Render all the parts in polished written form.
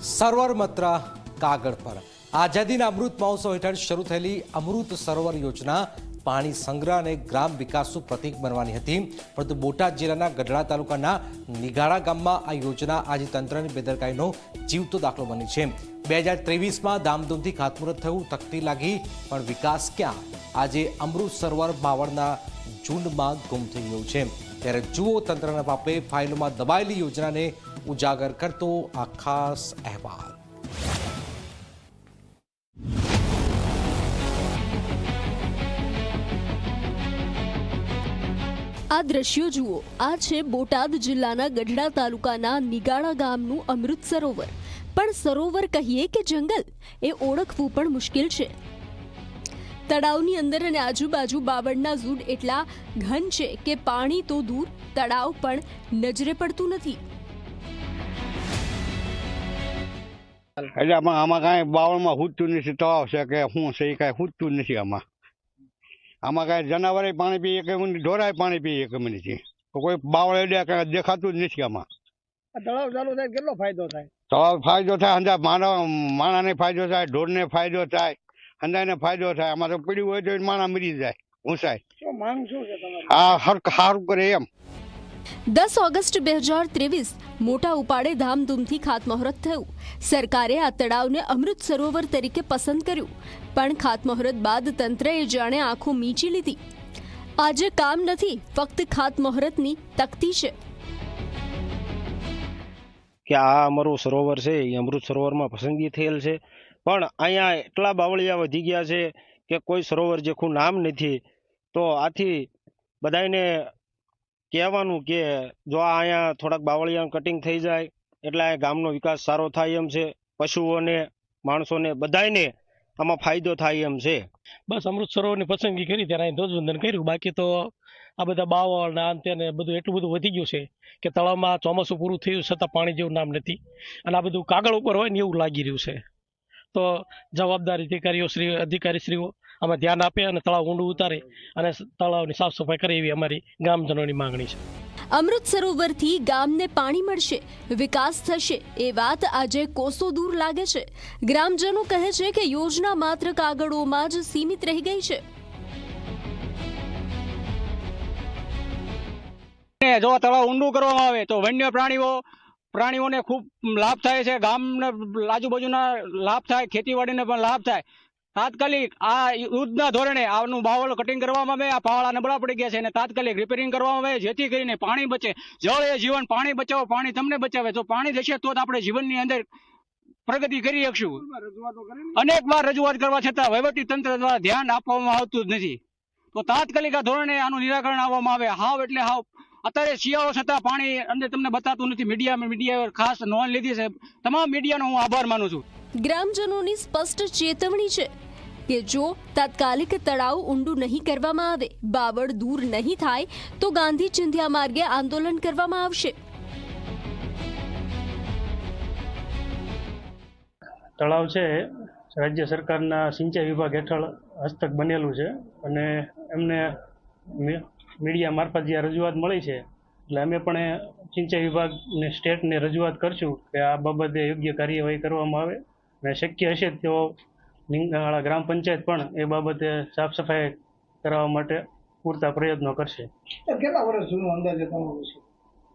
સરોવર માત્ર કાગળ પર આઝાદીના અમૃત મહોત્સવ હેઠળ શરૂ થયેલી અમૃત સરોવર યોજના પાણી સંગ્રહ અને ગ્રામ વિકાસનું પ્રતીક બનવાની હતી, પરંતુ બોટાદ જિલ્લાના ગઢડા તાલુકાના નિગાળા ગામમાં આ યોજના આજે તંત્રની બેદરકારીનો જીવતો દાખલો બની છે। 2023માં ધામધૂમથી ખાતમુહૂર્ત થયું, તકતી લાગી, પણ વિકાસ ક્યાં? આજે અમૃત સરોવર બાવળના ઝુંડમાં ગુમ થઈ ગયું છે। ત્યારે જુઓ તંત્રના પાપે ફાઇલોમાં દબાયેલી યોજનાને ઉજાગર કરતો આ ખાસ અહેવાલ। આ દ્રશ્યો જુઓ। આ છે બોટાદ જિલ્લાના ગઢડા તાલુકાના નિગાળા ગામનું અમૃત સરોવર। પણ સરોવર કહીએ કે જંગલ, એ ઓળખવું પણ મુશ્કેલ છે। તળાવની અંદર અને આજુબાજુ બાવળના ઝૂંડ એટલા ઘન છે કે પાણી તો દૂર, તળાવ પણ નજરે પડતું નથી। એટલે આમાં કાંઈ બાવળમાં ખૂટતું નથી, તળાવ છે કે શું છે એ કાંઈ ખૂટતું નથી। આમાં કાંઈ જનાવરે પાણી પી એક મિનિટ, ઢોરાય પાણી પી એક મિનિટ, કોઈ બાવળ એટલે કાંઈ દેખાતું જ નથી। આમાં તળાવ ચાલુ થાય કેટલો ફાયદો થાય? તળાવ ફાયદો થાય, અંદા માણાને ફાયદો થાય, ઢોરને ફાયદો થાય, અંદાને ફાયદો થાય। આમાં તો પીડ્યું હોય તો માણા મરી જાય, ઘૂંસાય। માંગ શું છે તમારી? આ સારું કરે એમ। 10 ઓગસ્ટ 2023 મોટા ઉપાડે ધામધૂમથી ખાતમુહૂર્ત થયું। સરકારે આ તળાવને અમૃત સરોવર તરીકે પસંદ કર્યું, પણ ખાતમુહૂર્ત બાદ તંત્રએ જાણે આંખો મીચી લીધી। આજે કામ નથી, ફક્ત ખાતમુહૂર્તની તકતી છે કે આ અમારું સરોવર છે એ અમૃત સરોવરમાં પસંદગી થયેલ છે, પણ અહીંયા એટલા બાવળિયા વધી ગયા છે કે કોઈ સરોવર જેખું નામ નથી। તો આથી બધાને કહેવાનું કે જો અહીંયા થોડાક બાવળિયા કટિંગ થઈ જાય એટલે આ ગામનો વિકાસ સારો થાય એમ છે, પશુઓને, માણસોને બધાને આમાં ફાયદો થાય એમ છે। બસ અમૃત સરોવરની પસંદગી કરી ત્યારે અહીં ધ્વજવંદન કર્યું। બાકી તો આ બધા બાવળ ને અંતે ને બધું એટલું બધું વધી ગયું છે કે તળાવમાં ચોમાસું પૂરું થયું છતાં પાણી જેવું નામ નથી, અને આ બધું કાગળ ઉપર હોય ને એવું લાગી રહ્યું છે। તો જવાબદાર અધિકારીશ્રીઓ આમાં ધ્યાન આપે અને તળાવ ઊંડું ઉતારે અને તળાવની સાફ સફાઈ કરે એવી અમારી ગામજનોની માંગણી છે। અમૃત સરોવરથી ગામને પાણી મળશે, વિકાસ થશે, એ વાત આજે કોસો દૂર લાગે છે। ગ્રામજનો કહે છે કે યોજના માત્ર કાગળોમાં જ સીમિત રહી ગઈ છે। જો તળાવ ઊંડું કરવામાં આવે તો વન્ય પ્રાણીઓને ખૂબ લાભ થાય છે, ગામને આજુબાજુના લાભ થાય, ખેતીવાડીને પણ લાભ થાય। તાત્કાલિક આ યુદ્ધના ધોરણે આનું બાવળ કટિંગ કરવામાં આવે, આ પાવડા નબળા પડી ગયા છે અને તાત્કાલિક રિપેરિંગ કરવામાં આવે, જેથી કરીને પાણી બચે। જળ એ જીવન, પાણી બચાવો, પાણી તમને બચાવે। જો પાણી જશે તો જ આપણે જીવનની અંદર પ્રગતિ કરી શકશું। અનેક વાર રજૂઆત કરવા છતાં વહીવટી તંત્ર દ્વારા ધ્યાન આપવામાં આવતું જ નથી। તો તાત્કાલિક આ ધોરણે આનું નિરાકરણ આવવામાં આવે। હાવ એટલે હાવ અત્યારે શિયાળો છતાં પાણી અંદર તમને બતાતું નથી। મીડિયા ખાસ નોંધ લીધી છે। તમામ મીડિયાનો હું આભાર માનું છું। ગ્રામજનોની સ્પષ્ટ ચેતવણી છે કે જો તાત્કાલિક તળાવ ઊંડું નહીં કરવામાં આવે, બાવળ દૂર નહીં થાય તો ગાંધી ચિંધ્યા માર્ગે આંદોલન કરવામાં આવશે। તળાવ છે રાજ્ય સરકારના સિંચાઈ વિભાગ હેઠળ હસ્તક બનેલું છે, અને એમને મીડિયા મારફત જે રજૂઆત મળી છે એટલે અમે પણ સિંચાઈ વિભાગને સ્ટેટને રજૂઆત કરશું કે આ બાબતે યોગ્ય કાર્યવાહી કરવામાં આવે, અને શક્ય હશે તો નિગાળા ગ્રામ પંચાયત પણ એ બાબતે સાફ સફાઈ કરાવવા માટે પૂરતા પ્રયત્નો કરશે। કેટલા વર્ષ જૂનું અંદાજે તમારું છે?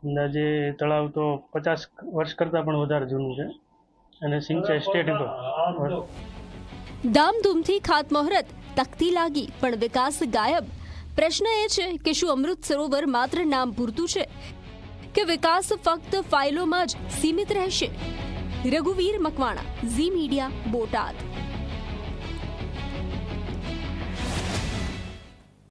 અંદાજે તળાવ તો 50 વર્ષ કરતાં પણ વધારે જૂનું છે, અને સિંચાઈ સ્ટેટ ધામધૂમથી ખાતમુહૂર્ત, તકતી લાગી, પણ વિકાસ ગાયબ। પ્રશ્ન એ છે કે શું અમૃત સરોવર માત્ર નામ પૂરતું છે કે વિકાસ ફક્ત ફાઇલોમાં જ સીમિત રહેશે? રઘુવીર મકવાણા, ઝી મીડિયા, બોટાદ।